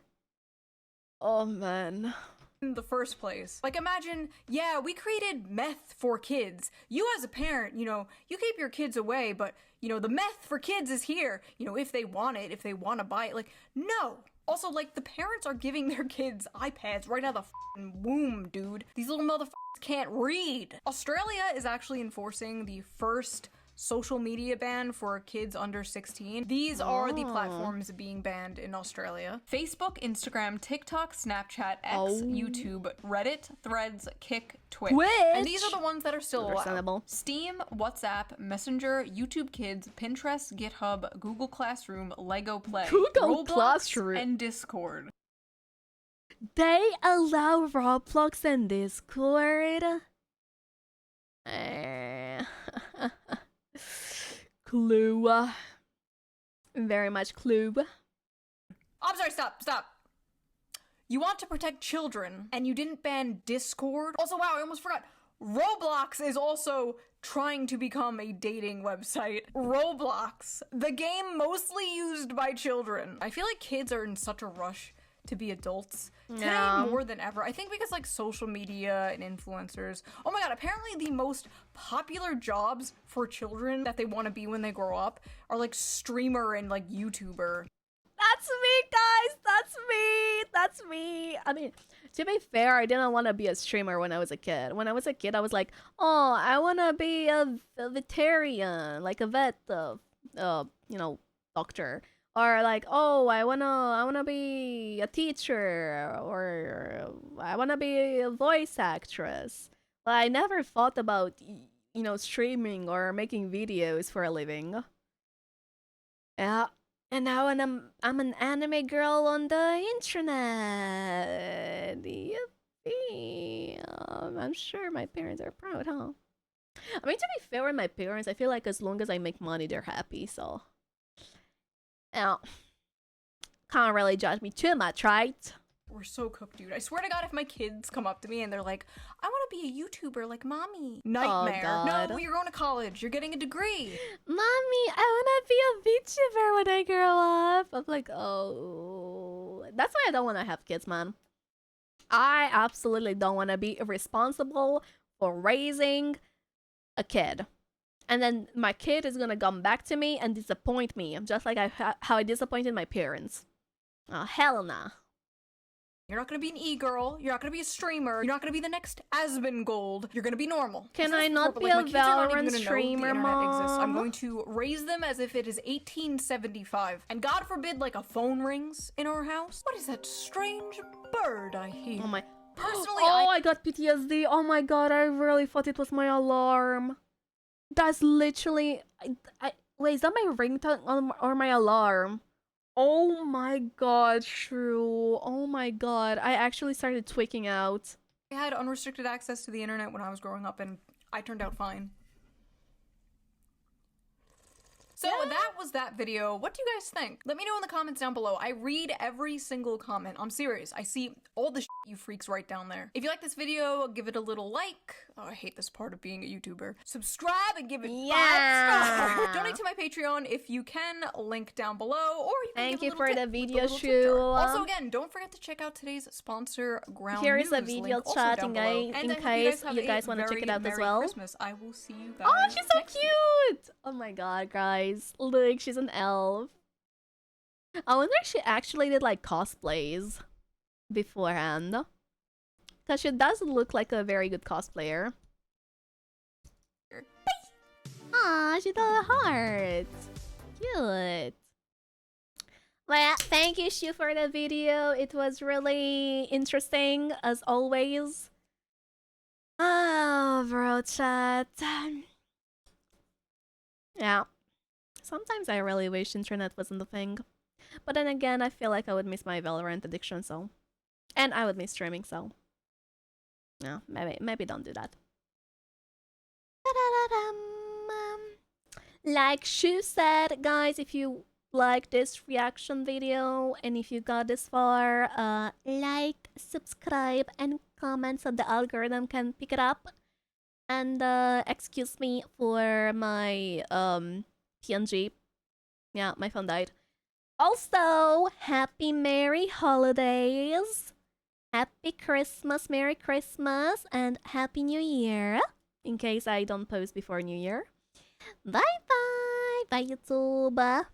Oh man. In the first place. Like, imagine, yeah, we created meth for kids. You as a parent, you keep your kids away, but, the meth for kids is here. If they want it, if they want to buy it. Like, no, Also, like, the parents are giving their kids iPads right out of the f***ing womb, dude. These little motherfuckers can't read. Australia is actually enforcing the first social media ban for kids under 16. These are the platforms being banned in Australia. Facebook, Instagram, TikTok, Snapchat, X, YouTube, Reddit, Threads, Kick, Twitch. And these are the ones that are still allowed. Steam, WhatsApp, Messenger, YouTube Kids, Pinterest, GitHub, Google Classroom, Lego Play, Roblox, and Discord. They allow Roblox and Discord? Clue. Very much clue. I'm sorry, stop. You want to protect children, and you didn't ban Discord? Also, wow, I almost forgot. Roblox is also trying to become a dating website. Roblox, the game mostly used by children. I feel like kids are in such a rush to be adults today more than ever. I think because like social media and influencers. Oh my god, apparently the most popular jobs for children that they want to be when they grow up are like streamer and like YouTuber. That's me, guys. That's me. I mean, to be fair, I didn't want to be a streamer when I was a kid. When I was a kid, I was like, oh, I want to be a veterinarian, like a vet, you know, doctor. Or like, oh, I wanna be a teacher, or I wanna be a voice actress. But I never thought about, you know, streaming or making videos for a living. Yeah, and now I'm an anime girl on the internet. Yippee. I'm sure my parents are proud, huh? I mean, to be fair with my parents, I feel like as long as I make money, they're happy. So. Now, can't really judge me too much, right? We're so cooked, dude. I swear to God, if my kids come up to me and they're like, I want to be a YouTuber like mommy. Nightmare. Oh, God. No, you're going to college. You're getting a degree. Mommy, I want to be a vtuber when I grow up. I'm like, oh. That's why I don't want to have kids, man. I absolutely don't want to be responsible for raising a kid. And then my kid is gonna come back to me and disappoint me, just like how I disappointed my parents. Oh, hell nah. You're not gonna be an e-girl. You're not gonna be a streamer. You're not gonna be the next Asmongold. You're gonna be normal. Can I not be a Valorant streamer, Mom? I'm going to raise them as if it is 1875. And God forbid, like, a phone rings in our house. What is that strange bird I hear? Oh my... Personally, I got PTSD. Oh my god, I really thought it was my alarm. That's literally... Wait, is that my ringtone or my alarm? Oh my god, true. Oh my god. I actually started tweaking out. I had unrestricted access to the internet when I was growing up, and I turned out fine. So that was that video. What do you guys think? Let me know in the comments down below. I read every single comment. I'm serious. I see all the shit you freaks write down there. If you like this video, give it a little like. Oh, I hate this part of being a YouTuber. Subscribe and give it 5 stars. Donate to my Patreon if you can. Link down below. Or you can Thank give you a for little the tip with video, the little tip jar. Shoe. Also, again, don't forget to check out today's sponsor, Ground Here News. is a video Link chat also down below. And in case you guys want to check it out as well. Christmas. I will see you guys. Oh, she's so cute! Oh my god, guys. Look, she's an elf. I wonder if she actually did like cosplays beforehand. Because she does look like a very good cosplayer. Aw, she did a heart. Cute. Well, thank you, Shoe, for the video. It was really interesting, as always. Oh, bro chat. Yeah. Sometimes I really wish internet wasn't a thing. But then again, I feel like I would miss my Valorant addiction, so... And I would miss streaming, so... No, maybe don't do that. Like Shoe said, guys, if you like this reaction video, and if you got this far, like, subscribe, and comment so the algorithm can pick it up. And, excuse me for my, PNG. Yeah, my phone died. Also, happy Merry Holidays! Happy Christmas, Merry Christmas, and Happy New Year! In case I don't post before New Year. Bye bye! Bye YouTube!